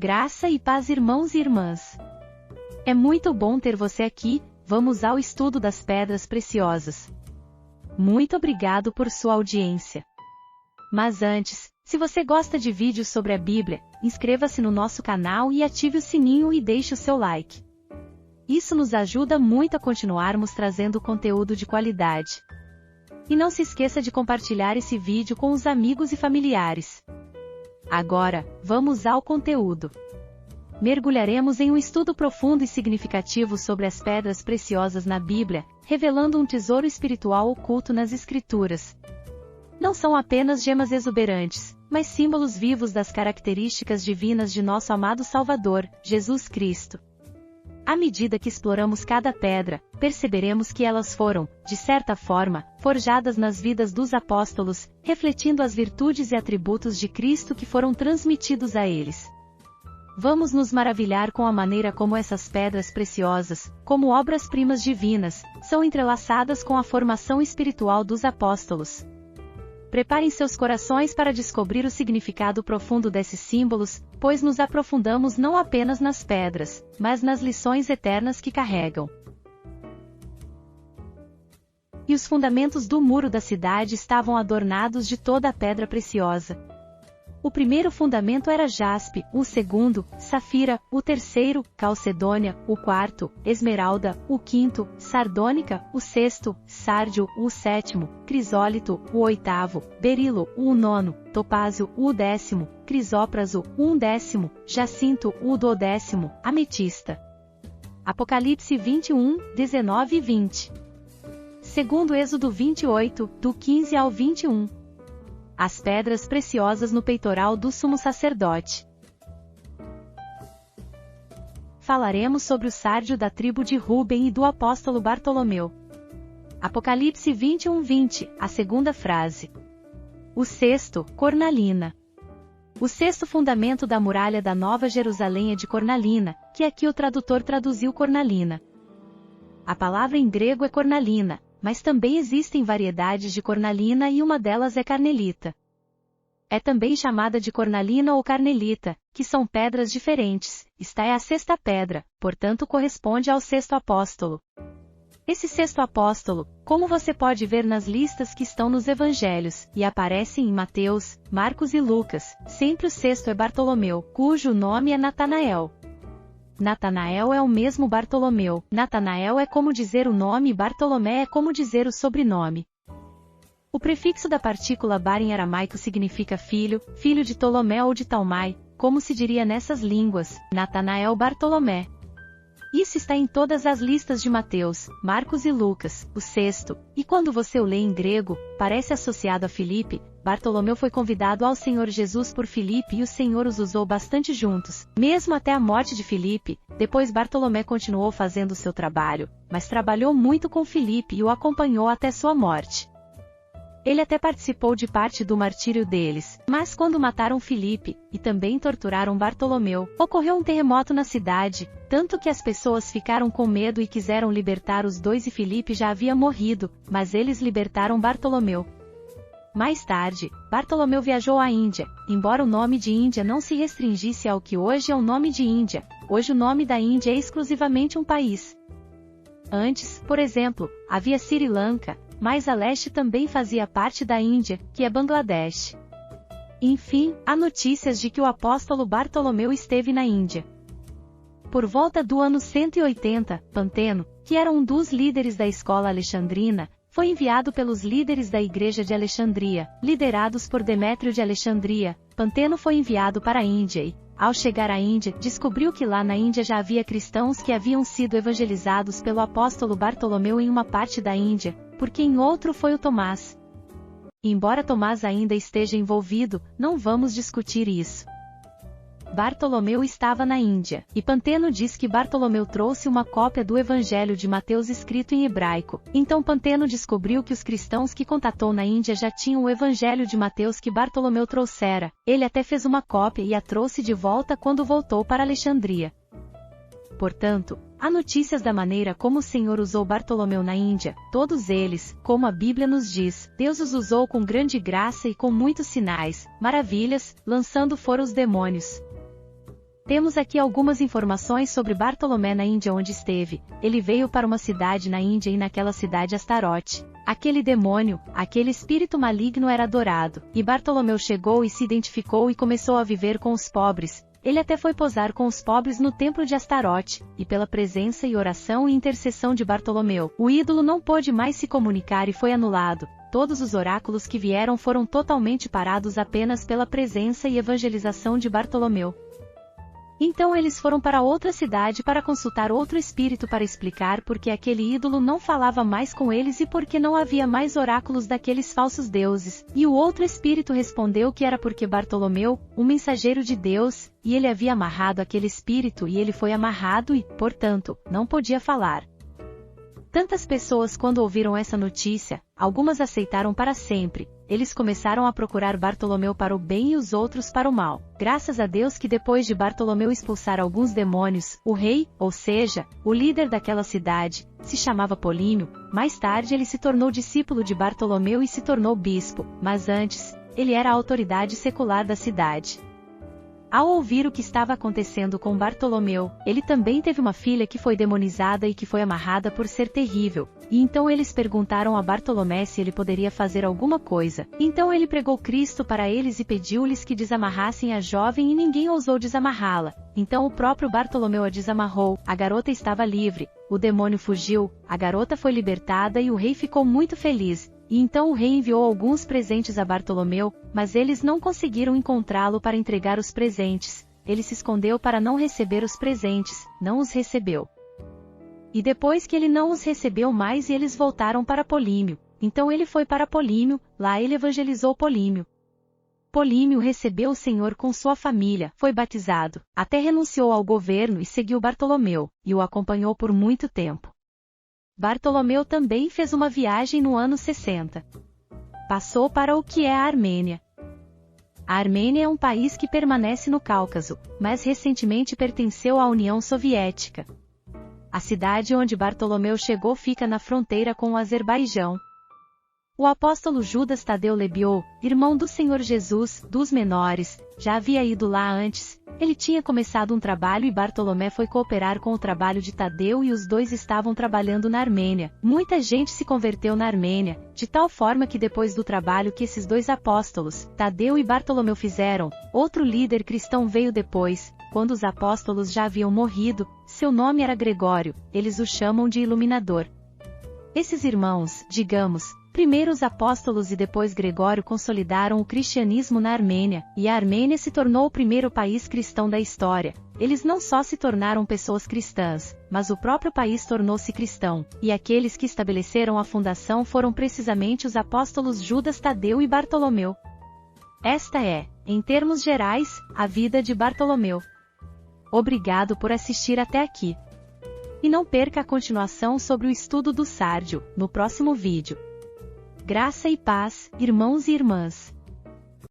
Graça e paz, irmãos e irmãs. É muito bom ter você aqui. Vamos ao estudo das pedras preciosas. Muito obrigado por sua audiência. Mas antes, se você gosta de vídeos sobre a Bíblia, inscreva-se no nosso canal e ative o sininho e deixe o seu like. Isso nos ajuda muito a continuarmos trazendo conteúdo de qualidade. E não se esqueça de compartilhar esse vídeo com os amigos e familiares. Agora, vamos ao conteúdo. Mergulharemos em um estudo profundo e significativo sobre as pedras preciosas na Bíblia, revelando um tesouro espiritual oculto nas Escrituras. Não são apenas gemas exuberantes, mas símbolos vivos das características divinas de nosso amado Salvador, Jesus Cristo. À medida que exploramos cada pedra, perceberemos que elas foram, de certa forma, forjadas nas vidas dos apóstolos, refletindo as virtudes e atributos de Cristo que foram transmitidos a eles. Vamos nos maravilhar com a maneira como essas pedras preciosas, como obras-primas divinas, são entrelaçadas com a formação espiritual dos apóstolos. Preparem seus corações para descobrir o significado profundo desses símbolos, pois nos aprofundamos não apenas nas pedras, mas nas lições eternas que carregam. E os fundamentos do muro da cidade estavam adornados de toda a pedra preciosa. O primeiro fundamento era jaspe, o segundo, safira, o terceiro, calcedônia, o quarto, esmeralda, o quinto, sardônica, o sexto, sárdio, o sétimo, crisólito, o oitavo, berilo, o nono, topázio, o décimo, crisópraso, o undécimo, jacinto, o duodécimo, ametista. Apocalipse 21, 19 e 20. Segundo Êxodo 28, do 15 ao 21. As pedras preciosas no peitoral do sumo sacerdote. Falaremos sobre o sárdio da tribo de Ruben e do apóstolo Bartolomeu. Apocalipse 21, 20, a segunda frase. O sexto, cornalina. O sexto fundamento da muralha da Nova Jerusalém é de cornalina, que aqui o tradutor traduziu cornalina. A palavra em grego é cornalina, mas também existem variedades de cornalina e uma delas é carnelita. É também chamada de cornalina ou carnelita, que são pedras diferentes. Esta é a sexta pedra, portanto corresponde ao sexto apóstolo. Esse sexto apóstolo, como você pode ver nas listas que estão nos evangelhos, e aparecem em Mateus, Marcos e Lucas, sempre o sexto é Bartolomeu, cujo nome é Natanael. Natanael é o mesmo Bartolomeu. Natanael é como dizer o nome e Bartolomé é como dizer o sobrenome. O prefixo da partícula bar em aramaico significa filho, filho de Ptolomé ou de Talmai, como se diria nessas línguas, Natanael Bartolomé. Isso está em todas as listas de Mateus, Marcos e Lucas, o sexto, e quando você o lê em grego, parece associado a Filipe. Bartolomeu foi convidado ao Senhor Jesus por Filipe e o Senhor os usou bastante juntos, mesmo até a morte de Filipe. Depois Bartolomé continuou fazendo seu trabalho, mas trabalhou muito com Filipe e o acompanhou até sua morte. Ele até participou de parte do martírio deles, mas quando mataram Filipe, e também torturaram Bartolomeu, ocorreu um terremoto na cidade, tanto que as pessoas ficaram com medo e quiseram libertar os dois e Filipe já havia morrido, mas eles libertaram Bartolomeu. Mais tarde, Bartolomeu viajou à Índia, embora o nome de Índia não se restringisse ao que hoje é o nome de Índia. Hoje o nome da Índia é exclusivamente um país. Antes, por exemplo, havia Sri Lanka, mas a leste também fazia parte da Índia, que é Bangladesh. Enfim, há notícias de que o apóstolo Bartolomeu esteve na Índia. Por volta do ano 180, Panteno, que era um dos líderes da escola alexandrina, foi enviado pelos líderes da Igreja de Alexandria, liderados por Demétrio de Alexandria. Panteno foi enviado para a Índia e, ao chegar à Índia, descobriu que lá na Índia já havia cristãos que haviam sido evangelizados pelo apóstolo Bartolomeu em uma parte da Índia, porque em outro foi o Tomás. Embora Tomás ainda esteja envolvido, não vamos discutir isso. Bartolomeu estava na Índia, e Panteno diz que Bartolomeu trouxe uma cópia do Evangelho de Mateus escrito em hebraico. Então Panteno descobriu que os cristãos que contatou na Índia já tinham o Evangelho de Mateus que Bartolomeu trouxera. Ele até fez uma cópia e a trouxe de volta quando voltou para Alexandria. Portanto, há notícias da maneira como o Senhor usou Bartolomeu na Índia. Todos eles, como a Bíblia nos diz, Deus os usou com grande graça e com muitos sinais, maravilhas, lançando fora os demônios. Temos aqui algumas informações sobre Bartolomé na Índia onde esteve. Ele veio para uma cidade na Índia e naquela cidade Astarote, aquele demônio, aquele espírito maligno era adorado. E Bartolomeu chegou e se identificou e começou a viver com os pobres. Ele até foi posar com os pobres no templo de Astarote, e pela presença e oração e intercessão de Bartolomeu, o ídolo não pôde mais se comunicar e foi anulado. Todos os oráculos que vieram foram totalmente parados apenas pela presença e evangelização de Bartolomeu. Então eles foram para outra cidade para consultar outro espírito para explicar por que aquele ídolo não falava mais com eles e por que não havia mais oráculos daqueles falsos deuses. E o outro espírito respondeu que era porque Bartolomeu, um mensageiro de Deus, e ele havia amarrado aquele espírito e ele foi amarrado e, portanto, não podia falar. Tantas pessoas quando ouviram essa notícia, algumas aceitaram para sempre. Eles começaram a procurar Bartolomeu para o bem e os outros para o mal. Graças a Deus que depois de Bartolomeu expulsar alguns demônios, o rei, ou seja, o líder daquela cidade, se chamava Polímio. Mais tarde ele se tornou discípulo de Bartolomeu e se tornou bispo, mas antes, ele era a autoridade secular da cidade. Ao ouvir o que estava acontecendo com Bartolomeu, ele também teve uma filha que foi demonizada e que foi amarrada por ser terrível. E então eles perguntaram a Bartolomé se ele poderia fazer alguma coisa. Então ele pregou Cristo para eles e pediu-lhes que desamarrassem a jovem e ninguém ousou desamarrá-la. Então o próprio Bartolomeu a desamarrou, a garota estava livre, o demônio fugiu, a garota foi libertada e o rei ficou muito feliz. E então o rei enviou alguns presentes a Bartolomeu, mas eles não conseguiram encontrá-lo para entregar os presentes. Ele se escondeu para não receber os presentes, não os recebeu. E depois que ele não os recebeu mais e eles voltaram para Polímio. Então ele foi para Polímio, lá ele evangelizou Polímio. Polímio recebeu o Senhor com sua família, foi batizado, até renunciou ao governo e seguiu Bartolomeu, e o acompanhou por muito tempo. Bartolomeu também fez uma viagem no ano 60. Passou para o que é a Armênia. A Armênia é um país que permanece no Cáucaso, mas recentemente pertenceu à União Soviética. A cidade onde Bartolomeu chegou fica na fronteira com o Azerbaijão. O apóstolo Judas Tadeu Lebiou, irmão do Senhor Jesus, dos menores, já havia ido lá antes. Ele tinha começado um trabalho e Bartolomé foi cooperar com o trabalho de Tadeu e os dois estavam trabalhando na Armênia. Muita gente se converteu na Armênia, de tal forma que depois do trabalho que esses dois apóstolos, Tadeu e Bartolomeu fizeram, outro líder cristão veio depois, quando os apóstolos já haviam morrido, seu nome era Gregório, eles o chamam de Iluminador. Esses irmãos, digamos, primeiro os apóstolos e depois Gregório consolidaram o cristianismo na Armênia, e a Armênia se tornou o primeiro país cristão da história. Eles não só se tornaram pessoas cristãs, mas o próprio país tornou-se cristão, e aqueles que estabeleceram a fundação foram precisamente os apóstolos Judas Tadeu e Bartolomeu. Esta é, em termos gerais, a vida de Bartolomeu. Obrigado por assistir até aqui. E não perca a continuação sobre o estudo do Sárdio, no próximo vídeo. Graça e paz, irmãos e irmãs.